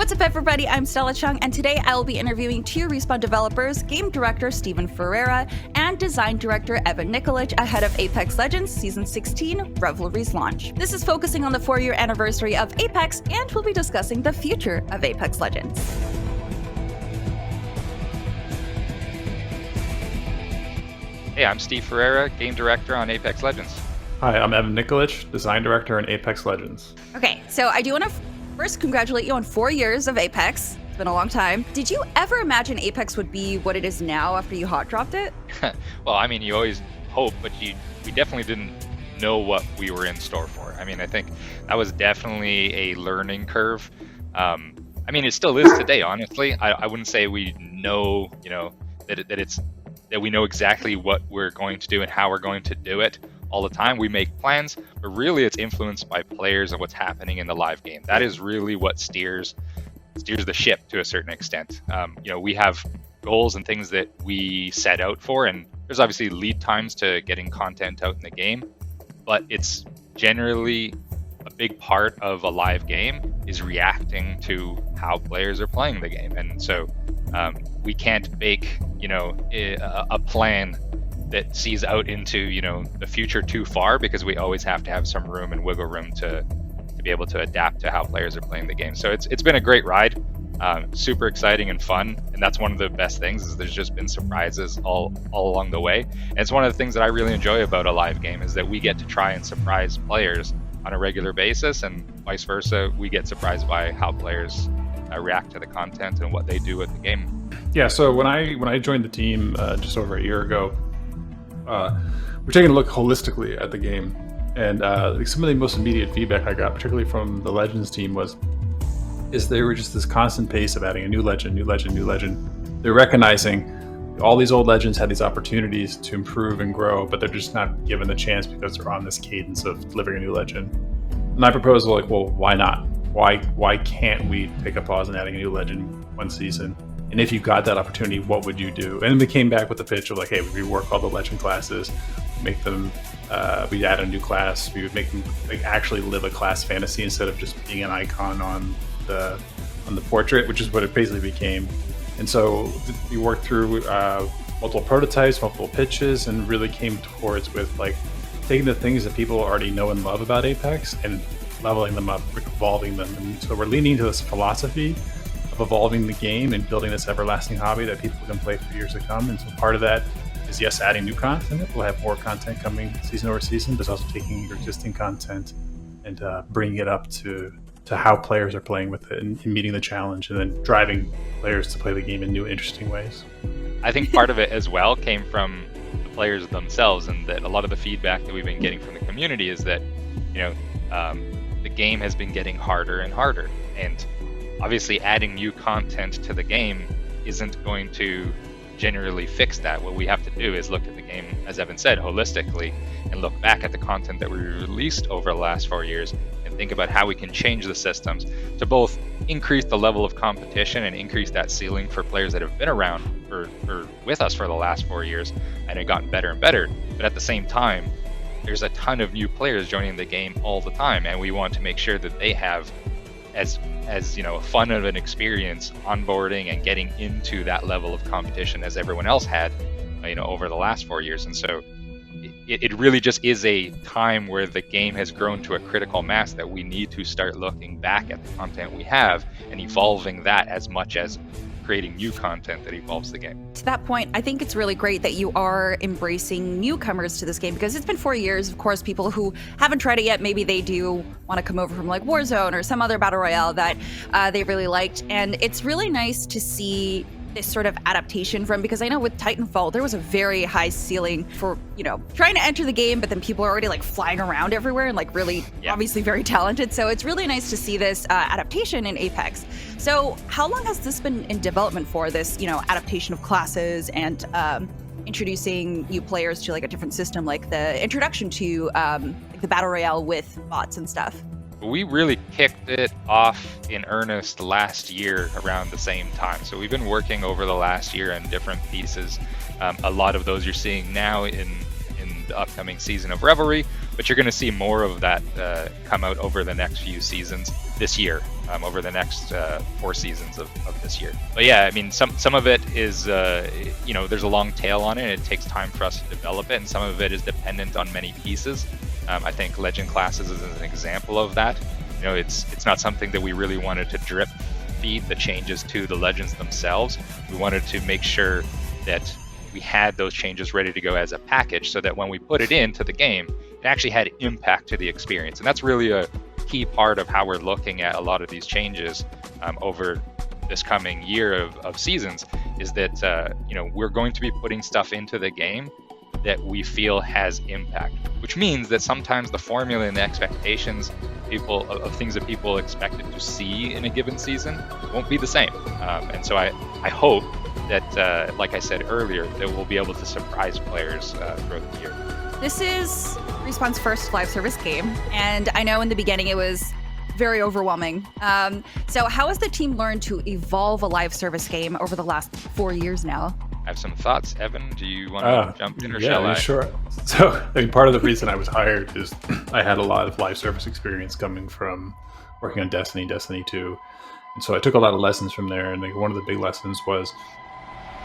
What's up, everybody? I'm Stella Chung, and today I will be interviewing two Respawn developers, game director Stephen Ferreira and design director Evan Nikolich, ahead of Apex Legends Season 16 Revelry's launch. This is focusing on the 4-year anniversary of Apex, and we'll be discussing the future of Apex Legends. Hey, I'm Steve Ferreira, game director on Apex Legends. Hi, I'm Evan Nikolich, design director on Apex Legends. Okay, so I do want to first congratulate you on 4 years of Apex. It's been a long time. Did you ever imagine Apex would be what it is now after you hot dropped it? Well, I mean, you always hope, but we definitely didn't know what we were in store for. I mean, I think that was definitely a learning curve. I mean, it still is today, honestly. I wouldn't say we know, that we know exactly what we're going to do and how we're going to do it all the time. We make plans, but really it's influenced by players and what's happening in the live game. That is really what steers the ship to a certain extent. We have goals and things that we set out for, and there's obviously lead times to getting content out in the game, but it's generally a big part of a live game is reacting to how players are playing the game. And so we can't bake, a plan that sees out into, the future too far, because we always have to have some room and wiggle room to be able to adapt to how players are playing the game. So it's been a great ride, super exciting and fun. And that's one of the best things, is there's just been surprises all along the way. And it's one of the things that I really enjoy about a live game, is that we get to try and surprise players on a regular basis, and vice versa. We get surprised by how players react to the content and what they do with the game. Yeah, so when I joined the team just over a year ago, we're taking a look holistically at the game, and some of the most immediate feedback I got, particularly from the Legends team, is they were just this constant pace of adding a new legend. They're recognizing all these old legends had these opportunities to improve and grow, but they're just not given the chance because they're on this cadence of delivering a new legend. And my proposal, well, why not? Why can't we take a pause in adding a new legend one season? And if you got that opportunity, what would you do? And we came back with the pitch of hey, we rework all the legend classes, make them, we'd add a new class, we would make them actually live a class fantasy instead of just being an icon on the portrait, which is what it basically became. And so we worked through multiple prototypes, multiple pitches, and really came towards with taking the things that people already know and love about Apex and leveling them up, evolving them. And so we're leaning to this philosophy of evolving the game and building this everlasting hobby that people can play for years to come. And so part of that is, yes, adding new content. We'll have more content coming season over season, but also taking your existing content and bringing it up to how players are playing with it and meeting the challenge, and then driving players to play the game in new, interesting ways. I think part of it as well came from the players themselves, and that a lot of the feedback that we've been getting from the community is that, the game has been getting harder and harder. And obviously adding new content to the game isn't going to generally fix that. What we have to do is look at the game, as Evan said, holistically, and look back at the content that we released over the last 4 years and think about how we can change the systems to both increase the level of competition and increase that ceiling for players that have been around for with us for the last 4 years and have gotten better and better. But at the same time, there's a ton of new players joining the game all the time, and we want to make sure that they have as fun of an experience onboarding and getting into that level of competition as everyone else had, over the last 4 years. And so it really just is a time where the game has grown to a critical mass that we need to start looking back at the content we have and evolving that as much as creating new content that evolves the game. To that point, I think it's really great that you are embracing newcomers to this game, because it's been 4 years. Of course, people who haven't tried it yet, maybe they do want to come over from Warzone or some other battle royale that they really liked. And it's really nice to see this sort of adaptation from, because I know with Titanfall, there was a very high ceiling for, trying to enter the game, but then people are already flying around everywhere and really obviously very talented. So it's really nice to see this adaptation in Apex. So how long has this been in development for, this, adaptation of classes and introducing new players to a different system, like the introduction to the battle royale with bots and stuff? We really kicked it off in earnest last year around the same time. So we've been working over the last year on different pieces. A lot of those you're seeing now in the upcoming season of Revelry, but you're going to see more of that come out over the next few seasons. this year, over the next 4 seasons of this year. But yeah, I mean, some of it is, there's a long tail on it. It takes time for us to develop it, and some of it is dependent on many pieces. I think Legend classes is an example of that. It's not something that we really wanted to drip feed the changes to the Legends themselves. We wanted to make sure that we had those changes ready to go as a package, so that when we put it into the game, it actually had impact to the experience. And that's really a key part of how we're looking at a lot of these changes over this coming year of seasons, is that we're going to be putting stuff into the game that we feel has impact, which means that sometimes the formula and the expectations of things that people expected to see in a given season won't be the same. And so I hope that, like I said earlier, that we'll be able to surprise players throughout the year. This is Respawn's first live service game, and I know in the beginning it was very overwhelming. So how has the team learned to evolve a live service game over the last 4 years now? I have some thoughts. Evan, do you want to jump in, or shall I? Sure. So part of the reason I was hired is I had a lot of live service experience coming from working on Destiny 2. And so I took a lot of lessons from there. And one of the big lessons was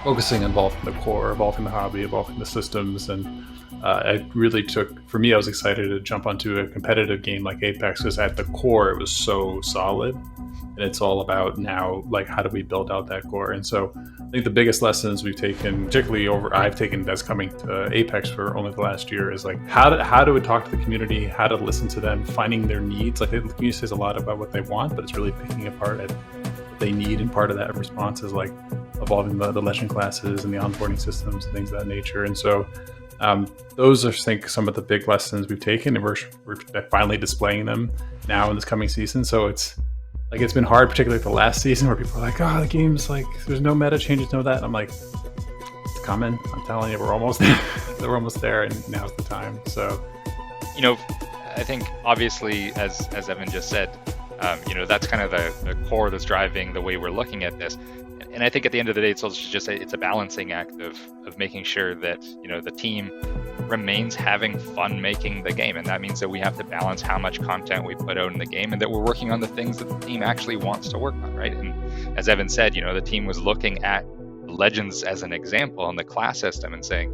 focusing on evolving the core, evolving the hobby, evolving the systems. And I was excited to jump onto a competitive game like Apex, because at the core it was so solid. And it's all about now, like, how do we build out that core? And so I think the biggest lessons we've taken, I've taken that's coming to Apex for only the last year, is like how do we talk to the community, how to listen to them, finding their needs. Like, the community says a lot about what they want, but it's really picking apart at what they need. And part of that response is like evolving the legend classes and the onboarding systems and things of that nature. And so those are, I think, some of the big lessons we've taken, and we're finally displaying them now in this coming season. So it's been hard, particularly the last season, where people are like, the game's like, there's no meta changes, no that. And I'm like, it's coming. I'm telling you, we're almost there. We're almost there, and now's the time. So, I think obviously, as Evan just said, that's kind of the core that's driving the way we're looking at this. And I think at the end of the day, it's a balancing act of making sure that, the team remains having fun making the game. And that means that we have to balance how much content we put out in the game, and that we're working on the things that the team actually wants to work on, right? And as Evan said, the team was looking at Legends as an example on the class system and saying,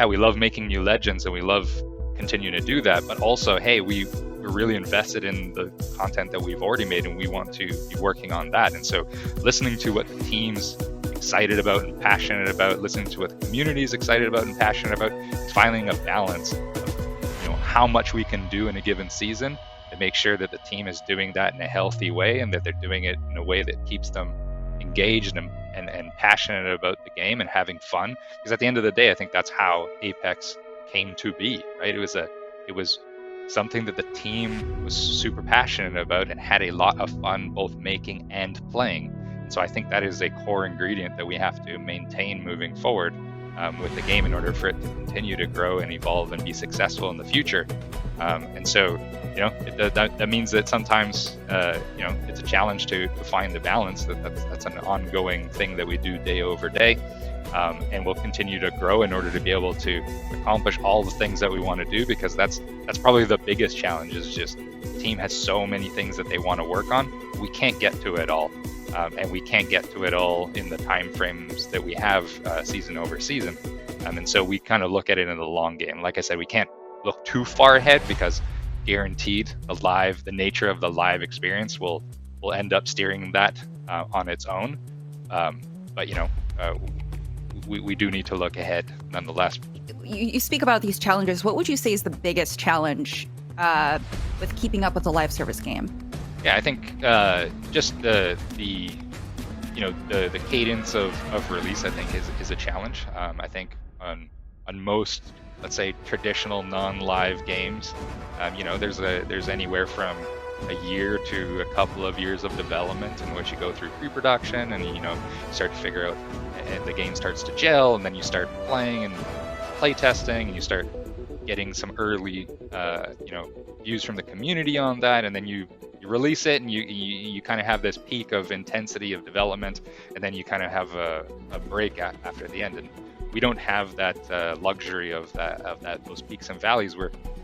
we love making new Legends and we love continuing to do that, but also, hey, we're really invested in the content that we've already made, and we want to be working on that. And so listening to what the team's excited about and passionate about, listening to what the community is excited about and passionate about, finding a balance of how much we can do in a given season to make sure that the team is doing that in a healthy way, and that they're doing it in a way that keeps them engaged and passionate about the game and having fun. Because at the end of the day, I think that's how Apex came to be, right? It was something that the team was super passionate about and had a lot of fun both making and playing. So I think that is a core ingredient that we have to maintain moving forward with the game in order for it to continue to grow and evolve and be successful in the future. And so, that means that sometimes, it's a challenge to find the balance. That's an ongoing thing that we do day over day. And we'll continue to grow in order to be able to accomplish all the things that we want to do, because that's probably the biggest challenge, is just the team has so many things that they want to work on. We can't get to it all. And we can't get to it all in the time frames that we have season over season. And so we kind of look at it in the long game. Like I said, we can't look too far ahead, because guaranteed the nature of the live experience will end up steering that on its own. But we do need to look ahead nonetheless. You speak about these challenges. What would you say is the biggest challenge with keeping up with a live service game? Yeah, I think just the cadence of release, I think, is a challenge. I think on most, let's say, traditional non-live games, there's anywhere from a year to a couple of years of development in which you go through pre-production and start to figure out, and the game starts to gel, and then you start playing and play testing, and you start getting some early views from the community on that, and then you release it, and you kind of have this peak of intensity of development, and then you kind of have a break after the end. And we don't have that luxury of those peaks and valleys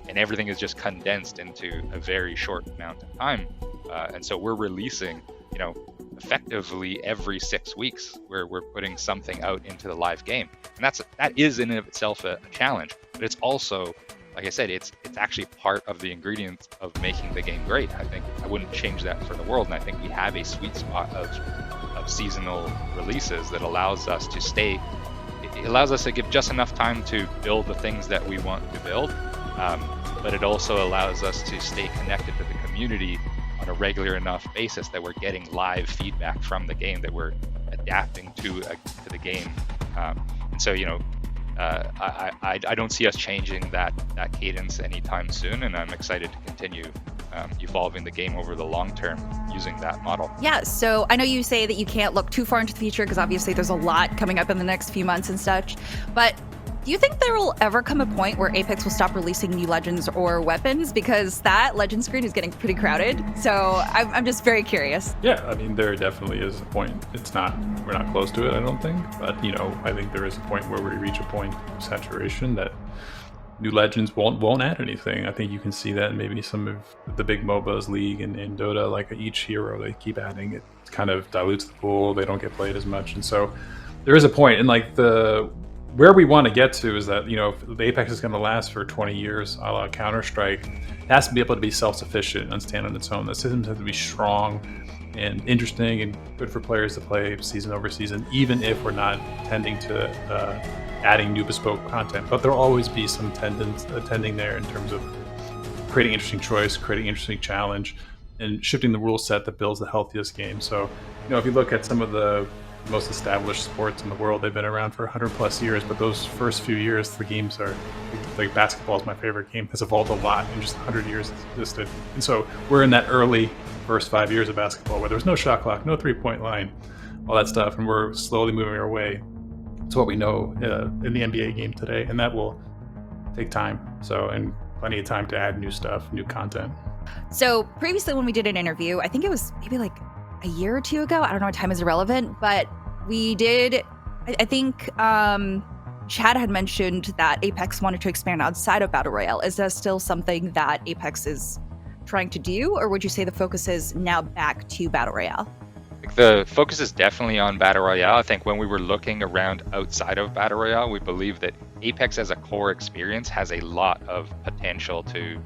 and everything is just condensed into a very short amount of time. And so we're releasing, effectively every 6 weeks, where we're putting something out into the live game, and that is in and of itself a challenge. But it's also, like I said, it's actually part of the ingredients of making the game great. I think I wouldn't change that for the world, and I think we have a sweet spot of seasonal releases that allows us to stay. It allows us to give just enough time to build the things that we want to build, but it also allows us to stay connected to the community on a regular enough basis that we're getting live feedback from the game, that we're adapting to the game. And so, I don't see us changing that cadence anytime soon, and I'm excited to continue evolving the game over the long term using that model. Yeah, so I know you say that you can't look too far into the future because obviously there's a lot coming up in the next few months and such, but do you think there will ever come a point where Apex will stop releasing new legends or weapons? Because that legend screen is getting pretty crowded. So I'm just very curious. Yeah, I mean, there definitely is a point. We're not close to it, I don't think. But, I think there is a point where we reach a point of saturation that new legends won't add anything. I think you can see that in maybe some of the big MOBAs, League and Dota, like each hero they keep adding, it kind of dilutes the pool. They don't get played as much. And so there is a point, and like where we want to get to is that, if the Apex is going to last for 20 years, a la Counter-Strike, it has to be able to be self-sufficient and stand on its own. The systems have to be strong and interesting and good for players to play season over season, even if we're not tending to adding new bespoke content. But there'll always be some attending there in terms of creating interesting choice, creating interesting challenge, and shifting the rule set that builds the healthiest game. So, if you look at some of the most established sports in the world, they've been around for 100 plus years, but those first few years, the games are like basketball is my favorite game, has evolved a lot in just 100 years it's existed. And so we're in that early first 5 years of basketball where there's no shot clock, no 3-point line, all that stuff, and we're slowly moving our way to what we know in the NBA game today, and that will take time. So, and plenty of time to add new stuff, new content. So previously when we did an interview, I think it was maybe like a year or two ago, I don't know, time is irrelevant, but we did, I think Chad had mentioned that Apex wanted to expand outside of Battle Royale. Is that still something that Apex is trying to do, or would you say the focus is now back to Battle Royale? The focus is definitely on Battle Royale. I think when we were looking around outside of Battle Royale, we believe that Apex as a core experience has a lot of potential to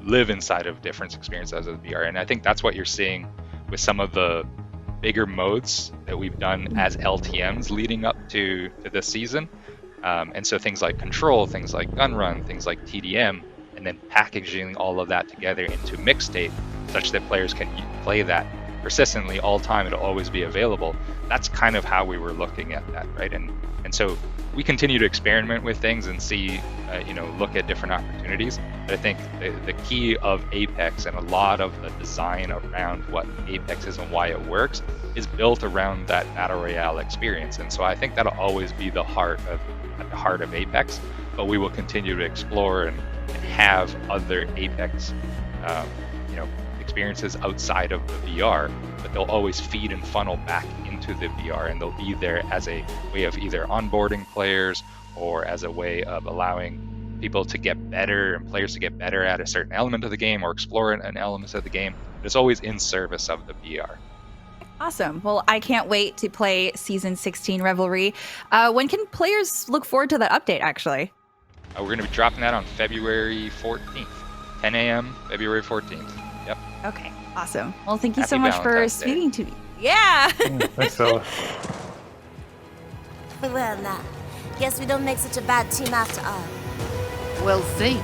live inside of different experiences of VR. And I think that's what you're seeing with some of the bigger modes that we've done as LTMs leading up to this season. And so things like Control, things like Gun Run, things like TDM, and then packaging all of that together into mixed state such that players can play that persistently all time. It'll always be available. That's kind of how we were looking at that, right? And so we continue to experiment with things and see, look at different opportunities. But I think the key of Apex and a lot of the design around what Apex is and why it works is built around that Battle Royale experience. And so I think that'll always be at the heart of Apex, but we will continue to explore and have other Apex, experiences outside of the VR, but they'll always feed and funnel back into the VR, and they'll be there as a way of either onboarding players or as a way of allowing people to get better and players to get better at a certain element of the game or explore an element of the game. But it's always in service of the VR. Awesome. Well, I can't wait to play Season 16 Revelry. When can players look forward to that update, actually? We're going to be dropping that on February 14th, 10 a.m., February 14th. Yep. Okay, awesome. Well, thank you Happy so much Valentine's for Day. speaking to me. Yeah. Thanks, Stella. Well, now, guess we don't make such a bad team after all. We'll see.